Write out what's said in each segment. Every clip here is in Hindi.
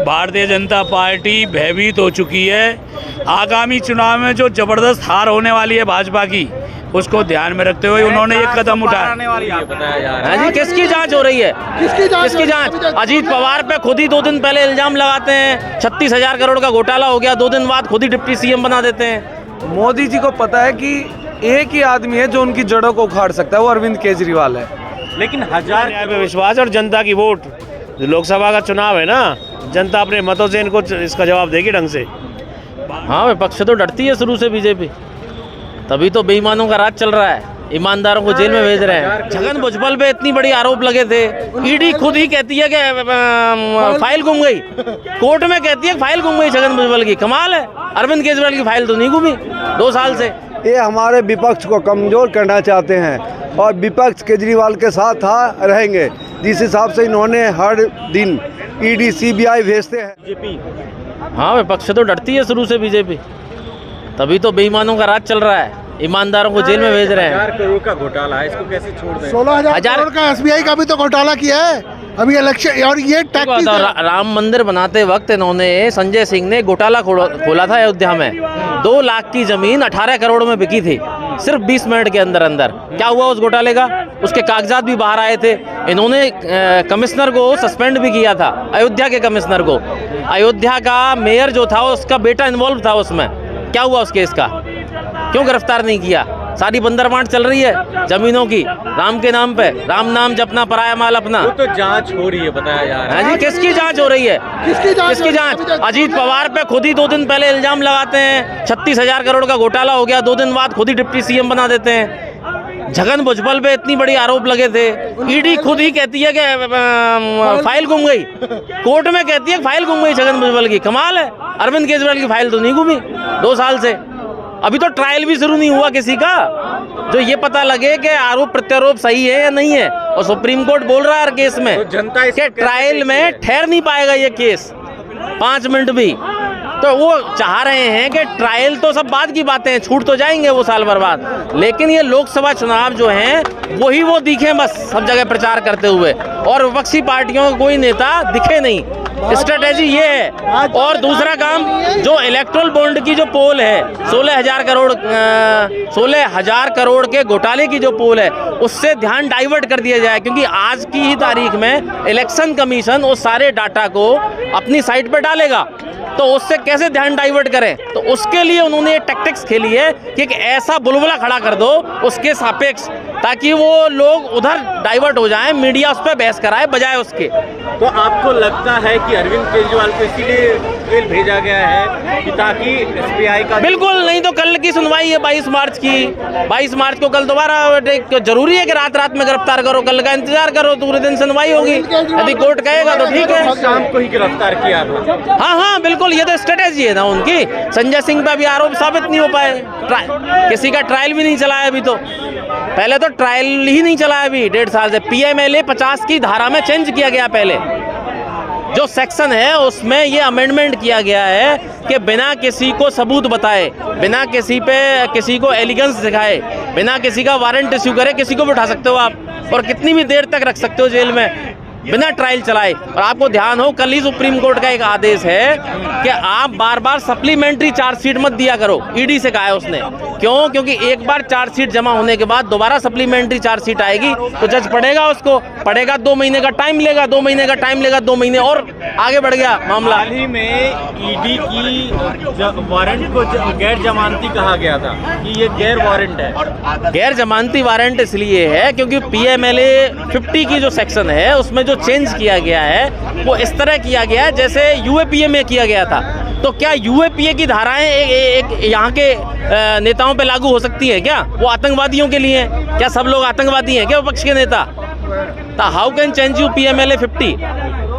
भारतीय जनता पार्टी भयभीत हो चुकी है। आगामी चुनाव में जो जबरदस्त हार होने वाली है भाजपा की, उसको ध्यान में रखते हुए उन्होंने एक कदम उठाया। बताया जा रहा है जी, किसकी जांच हो रही है? किसकी जांच? अजीत पवार पे खुद ही 2 दिन पहले इल्जाम लगाते हैं 36,000 करोड़ का घोटाला हो गया, 2 दिन बाद खुद ही डिप्टी सीएम बना देते हैं। मोदी जी को पता है कि एक ही आदमी है जो उनकी जड़ों को उखाड़ सकता है, वो अरविंद केजरीवाल है। लेकिन हजार न्याय पे विश्वास और जनता की वोट, जो लोकसभा का चुनाव है ना, जनता अपने मतों से इनको इसका जवाब देगी ढंग से। हाँ, विपक्ष तो डरती है शुरू से बीजेपी, तभी तो बेईमानों का राज चल रहा है, ईमानदारों को जेल में भेज रहे हैं। छगन भुजबल पे इतनी बड़ी आरोप लगे थे, ईडी खुद ही कहती है कि फाइल गुम गई, कोर्ट में कहती है फाइल गुम गई छगन भुजबल की। कमाल है, अरविंद केजरीवाल की फाइल तो नहीं घूमी 2 साल से। ये हमारे विपक्ष को कमजोर करना चाहते हैं और विपक्ष केजरीवाल के साथ रहेंगे, जिस हिसाब से इन्होंने हर दिन ईडी सीबीआई भेजते हैं। हाँ, विपक्ष तो डरती है शुरू से बीजेपी, तभी तो बेईमानों का राज चल रहा है, ईमानदारों को जेल में भेज रहे हैं। 1000 करोड़ का घोटाला है, इसको कैसे छोड़ दें? 16,000 करोड़ का एसबीआई का भी तो घोटाला किया है अभी इलेक्शन, और ये टैक्टिस है। राम मंदिर बनाते वक्त इन्होंने, संजय सिंह ने घोटाला खोला था अयोध्या में। 2 लाख की जमीन 18 करोड़ में बिकी थी सिर्फ 20 मिनट के अंदर अंदर। क्या हुआ उस घोटाले का? उसके कागजात भी बाहर आए थे। इन्होंने कमिश्नर को सस्पेंड भी किया था, अयोध्या के कमिश्नर को। अयोध्या का मेयर जो था उसका बेटा इन्वॉल्व था उसमें। क्या हुआ उस केस का? क्यों गिरफ्तार नहीं किया? सारी बंदरबांट चल रही है जमीनों की, राम के नाम पे। राम नाम जपना, पराया माल अपना। वो तो जांच हो रही है, बताया जा रहा है। हाँ जी, किसकी जांच हो रही है? किसकी जांच? अजीत पवार पे खुद ही 2 दिन पहले इल्जाम लगाते हैं 36,000 करोड़ का घोटाला हो गया, 2 दिन बाद खुद ही डिप्टी सीएम बना देते हैं। छगन भुजबल पे इतनी बड़ी आरोप लगे थे, ईडी खुद ही कहती है कि फाइल गुम गई, कोर्ट में कहती है फाइल गुम गई छगन भुजबल की। कमाल है, अरविंद केजरीवाल की फाइल तो नहीं घूमी 2 साल से। अभी तो ट्रायल भी शुरू नहीं हुआ किसी का, जो ये पता लगे कि आरोप प्रत्यारोप सही है या नहीं है। और सुप्रीम कोर्ट बोल रहा है हर केस में तो जनता कि ट्रायल में ठहर नहीं पाएगा ये केस 5 मिनट भी। तो वो चाह रहे हैं कि ट्रायल तो सब बाद की बातें हैं, छूट तो जाएंगे वो साल भर बाद, लेकिन ये लोकसभा चुनाव जो हैं वही वो दिखे बस सब जगह प्रचार करते हुए, और विपक्षी पार्टियों का कोई नेता दिखे नहीं। स्ट्रेटेजी ये है। और दूसरा काम, जो इलेक्ट्रोल बॉन्ड की जो पोल है 16,000 करोड़ के घोटाले की जो पोल है, उससे ध्यान डाइवर्ट कर दिया जाए, क्योंकि आज की ही तारीख में इलेक्शन कमीशन उस सारे डाटा को अपनी साइट पर डालेगा, तो उससे कैसे ध्यान डाइवर्ट करें। तो उसके लिए उन्होंने ये टैक्टिक्स खेली है कि एक ऐसा बुलबुला खड़ा कर दो उसके सापेक्ष, ताकि वो लोग उधर डाइवर्ट हो जाएं, मीडिया उस पर बहस कराए बजाय उसके। तो आपको लगता है कि अरविंद केजरीवाल को इसीलिए जेल भेजा गया है कि ताकि एसबीआई का? बिल्कुल नहीं, तो कल की सुनवाई है 22 मार्च की। 22 मार्च को कल दोबारा जरूरी है कि रात में गिरफ्तार करो, कल का इंतजार करो, पूरे दिन सुनवाई होगी। यदि कोर्ट कहेगा तो ठीक है। शाम को ही गिरफ्तार किया था। हाँ, बिल्कुल, ये तो स्ट्रेटेजी है ना उनकी। संजय सिंह पे भी आरोप साबित नहीं हो पाए, किसी का ट्रायल भी नहीं चला है अभी। तो पहले तो ट्रायल ही नहीं चला है अभी 1.5 साल से। पीएमएलए 50 की धारा में चेंज किया गया, पहले जो सेक्शन है उसमें ये अमेंडमेंट किया गया है कि बिना किसी को सबूत बताए, बिना किसी को एलिगेंस दिखाए, बिना किसी का वारंट इश्यू करे, किसी को भी उठा सकते हो आप और कितनी भी देर तक रख सकते हो जेल में बिना ट्रायल चलाए। और आपको ध्यान हो, कल ही सुप्रीम कोर्ट का एक आदेश है कि आप बार सप्लीमेंट्री चार्जशीट मत दिया करो, ईडी से कहा है उसने। क्यों? क्योंकि एक बार चार्जशीट जमा होने के बाद दोबारा सप्लीमेंट्री चार्जशीट आएगी तो जज पढ़ेगा उसको, पढ़ेगा 2 महीने का टाइम लेगा, 2 महीने का टाइम लेगा, 2 महीने और आगे बढ़ गया मामला। हाल ही में ईडी की वारंट को गैर जमानती कहा गया था कि ये गैर वारंट है। गैर जमानती वारंट इसलिए है क्योंकि पीएमएलए 50 की जो सेक्शन है उसमें जो चेंज किया गया है वो इस तरह किया गया है जैसे यूएपीए में किया गया था। तो क्या यूएपीए की धाराएं एक यहाँ के नेताओं पे लागू हो सकती है क्या? वो आतंकवादियों के लिए हैं क्या? सब लोग आतंकवादी हैं क्या विपक्ष के नेता? तो how can change you PMLA 50?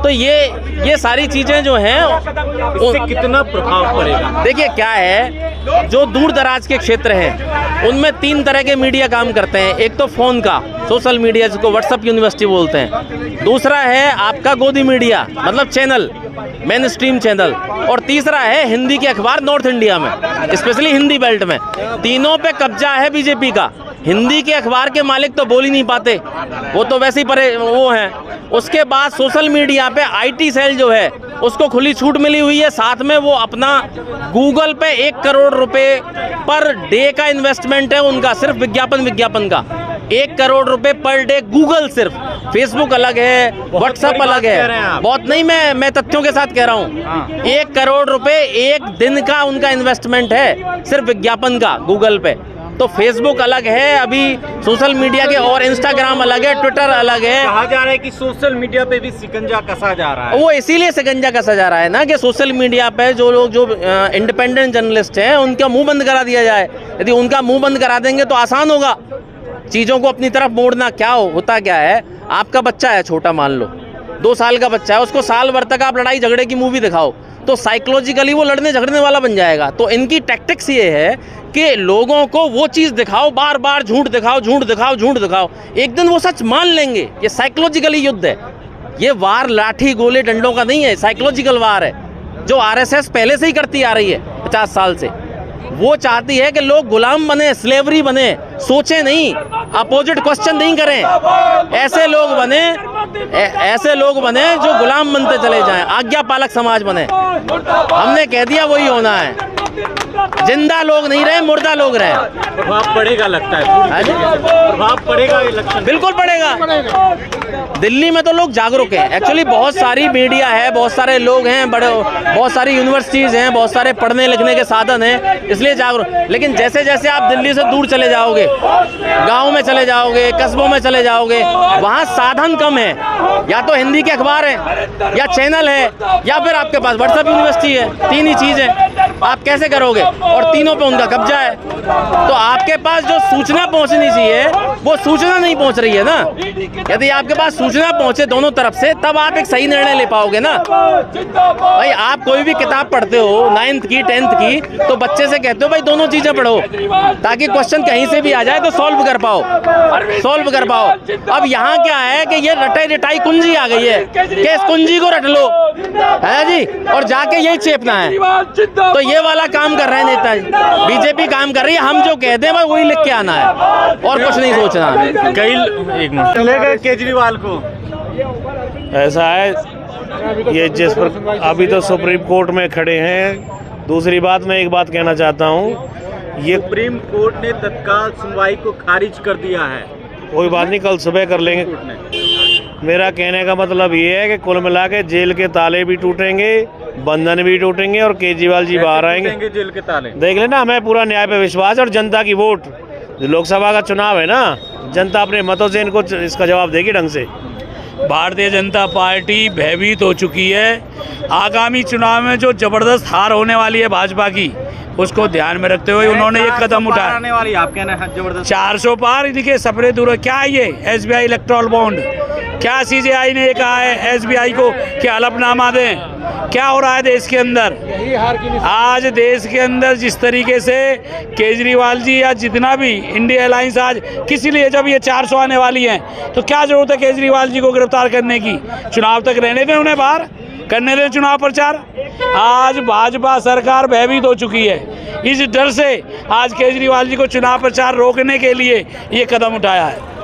तो ये सारी चीजें जो हैं उससे कितना प्रभाव पड़ेगा? देखिए क्या है, जो दूर दराज के क्षेत्र हैं उनमें 3 तरह के मीडिया काम करते हैं। एक तो फोन का सोशल मीडिया, जिसको व्हाट्सएप यूनिवर्सिटी बोलते हैं। दूसरा है आपका गोदी मीडिया, मतलब चैनल, मेन स्ट्रीम चैनल। और तीसरा है हिंदी के अखबार नॉर्थ इंडिया में, स्पेशली हिंदी बेल्ट में। तीनों पे कब्जा है बीजेपी का। हिंदी के अखबार के मालिक तो बोल ही नहीं पाते, वो तो वैसे ही वो हैं। उसके बाद सोशल मीडिया पे आईटी सेल जो है उसको खुली छूट मिली हुई है। साथ में वो अपना गूगल पे 1 करोड़ रुपए पर डे का इन्वेस्टमेंट है उनका, सिर्फ विज्ञापन का 1 करोड़ रुपए पर डे गूगल। सिर्फ फेसबुक अलग है, व्हाट्सएप अलग है, बहुत नहीं, मैं तथ्यों के साथ कह रहा हूँ। 1 करोड़ रुपए एक दिन का उनका इन्वेस्टमेंट है सिर्फ विज्ञापन का गूगल पे। तो फेसबुक अलग है अभी, सोशल मीडिया के, और इंस्टाग्राम अलग है, ट्विटर अलग है। कहा जा रहा है कि सोशल मीडिया पे भी शिकंजा कसा जा रहा है। वो इसीलिए शिकंजा कसा जा रहा है ना कि सोशल मीडिया पे जो लोग जो इंडिपेंडेंट जर्नलिस्ट हैं उनका मुंह बंद करा दिया जाए। यदि उनका मुंह बंद करा देंगे तो आसान होगा चीज़ों को अपनी तरफ मोड़ना। क्या होता क्या है, आपका बच्चा है छोटा, मान लो 2 साल का बच्चा है, उसको साल भर तक आप लड़ाई झगड़े की मूवी दिखाओ तो साइकोलॉजिकली वो लड़ने झगड़ने वाला बन जाएगा। तो इनकी टैक्टिक्स ये है कि लोगों को वो चीज़ दिखाओ, बार बार झूठ दिखाओ, एक दिन वो सच मान लेंगे। ये साइकोलॉजिकली युद्ध है, ये वार लाठी गोले डंडों का नहीं है, साइकोलॉजिकल वार है जो आरएसएस पहले से ही करती आ रही है 50 साल से। वो चाहती है कि लोग गुलाम बने, स्लेवरी बने, सोचे नहीं, अपोजिट क्वेश्चन नहीं करें। ऐसे लोग बने जो गुलाम बनते चले जाएं, आज्ञा पालक समाज बने। हमने कह दिया वही होना है, जिंदा लोग नहीं रहे, मुर्दा लोग रहे। प्रभाव पड़ेगा लगता है, प्रभाव पड़ेगा इलेक्शन, बिल्कुल पड़ेगा। दिल्ली में तो लोग जागरूक हैं एक्चुअली, बहुत सारी मीडिया है, बहुत सारे लोग हैं, बहुत सारी यूनिवर्सिटीज़ हैं, बहुत सारे पढ़ने लिखने के साधन हैं, इसलिए जागरूक। लेकिन जैसे जैसे आप दिल्ली से दूर चले जाओगे, गाँव में चले जाओगे, कस्बों में चले जाओगे, वहाँ साधन कम है। या तो हिंदी के अखबार है, या चैनल है, या फिर आपके पास व्हाट्सएप यूनिवर्सिटी है। 3 ही चीज़ है, आप कैसे करोगे? और तीनों पे उनका कब्जा है। तो आपके पास जो सूचना पहुंचनी चाहिए वो सूचना नहीं पहुंच रही है ना। यदि आपके पास सूचना पहुंचे दोनों तरफ से तब आप एक सही निर्णय ले पाओगे ना। भाई आप कोई भी किताब पढ़ते हो 9th की 10th की, तो बच्चे से कहते हो भाई दोनों चीजें पढ़ो ताकि क्वेश्चन कहीं से भी आ जाए तो सॉल्व कर पाओ। अब यहाँ क्या है कि ये रटाई कुंजी आ गई है कि इस कुंजी को रट लो, है जी, और जाके यही चेपना है। तो ये वाला काम कर रहे हैं नेताजी, बीजेपी काम कर रही है, हम जो कहते हैं वही लिख के आना है और कुछ नहीं सोचना है। एक मिनट लेगा केजरीवाल को, ऐसा है ये जिस पर अभी तो सुप्रीम कोर्ट में खड़े हैं। दूसरी बात, मैं एक बात कहना चाहता हूँ, ये सुप्रीम कोर्ट ने तत्काल सुनवाई को खारिज कर दिया है। कोई बात नहीं, कल सुबह कर लेंगे। मेरा कहने का मतलब ये है कि कुल मिला के जेल के ताले भी टूटेंगे, बंधन भी टूटेंगे और केजरीवाल जी बाहर आएंगे। जेल के ताले देख लेना, हमें पूरा न्याय पे विश्वास है और जनता की वोट, जो लोकसभा का चुनाव है ना, जनता अपने मतों से इनको इसका जवाब देगी ढंग से। भारतीय जनता पार्टी भयभीत हो चुकी है। आगामी चुनाव में जो जबरदस्त हार होने वाली है भाजपा की, उसको ध्यान में रखते हुए उन्होंने ये कदम उठाया। आने वाली आप कहना है जबरदस्त 400 पार। देखिए सपने दूर, क्या ये SBI इलेक्ट्रॉल बॉन्ड, क्या CJI ने कहा है SBI को कि हलफनामा दें? क्या हो रहा है देश के अंदर? आज देश के अंदर जिस तरीके से केजरीवाल जी या जितना भी इंडिया अलायंस आज किसी लिए, जब ये 400 आने वाली हैं तो क्या जरूरत है केजरीवाल जी को गिरफ्तार करने की? चुनाव तक रहने दें, उन्हें बाहर करने दें चुनाव प्रचार। आज भाजपा सरकार भयभीत हो चुकी है, इस डर से आज केजरीवाल जी को चुनाव प्रचार रोकने के लिए ये कदम उठाया है।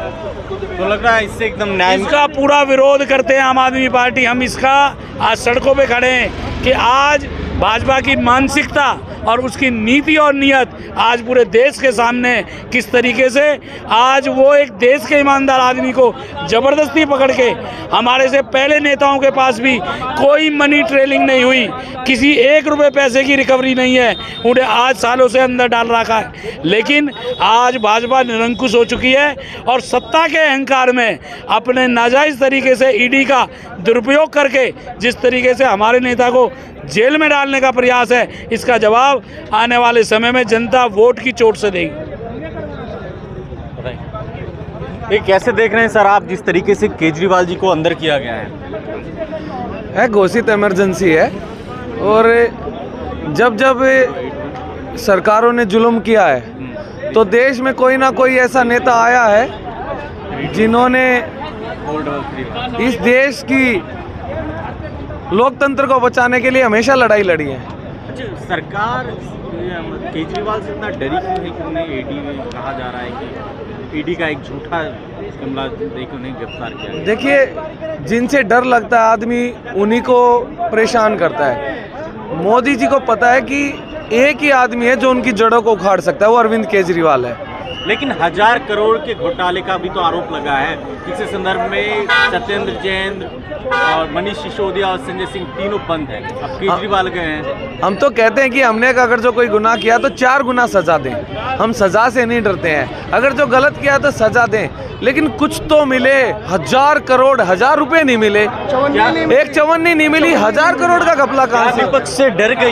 तो लग रहा है इससे एकदम न्याय, इसका पूरा विरोध करते हैं आम आदमी पार्टी। हम इसका आज सड़कों पे खड़े हैं कि आज भाजपा की मानसिकता और उसकी नीति और नियत आज पूरे देश के सामने किस तरीके से आज वो एक देश के ईमानदार आदमी को ज़बरदस्ती पकड़ के, हमारे से पहले नेताओं के पास भी कोई मनी ट्रेलिंग नहीं हुई, किसी 1 रुपये पैसे की रिकवरी नहीं है, उन्हें आज सालों से अंदर डाल रखा है। लेकिन आज भाजपा निरंकुश हो चुकी है और सत्ता के अहंकार में अपने नाजायज़ तरीके से ईडी का दुरुपयोग करके जिस तरीके से हमारे नेता को जेल में डालने का प्रयास है, इसका जवाब आने वाले समय में जनता वोट की चोट से देगी। ये कैसे देख रहे हैं सर आप, जिस तरीके से केजरीवाल जी को अंदर किया गया है? घोषित इमरजेंसी है और जब जब सरकारों ने जुल्म किया है तो देश में कोई ना कोई ऐसा नेता आया है जिन्होंने इस देश की लोकतंत्र को बचाने के लिए हमेशा लड़ाई लड़ी है। अच्छा, सरकार केजरीवाल से इतना डरी क्यों है कि उन्हें ईडी में कहा जा रहा है कि ईडी का एक झूठा मामला देकर उन्हें गिरफ्तार किया गया। देखिए, जिनसे डर लगता है आदमी उन्हीं को परेशान करता है। मोदी जी को पता है कि एक ही आदमी है जो उनकी जड़ों को उखाड़ सकता है, वो अरविंद केजरीवाल है। लेकिन 1000 करोड़ के घोटाले का भी तो आरोप लगा है। इस संदर्भ में सत्येंद्र जैन और मनीष सिसोदिया और संजय सिंह तीनों बंद हैं। अब केजरीवाल गए हैं। हम तो कहते हैं कि हमने अगर जो कोई गुनाह किया तो 4 गुना सजा दें। हम सजा से नहीं डरते हैं। अगर जो गलत किया तो सजा दें, लेकिन कुछ तो मिले। 1000 करोड़ 1000 रुपए नहीं मिले, एक चवन्नी नहीं मिली, 1000 करोड़ का घपला कहाँ से? विपक्ष से डर गई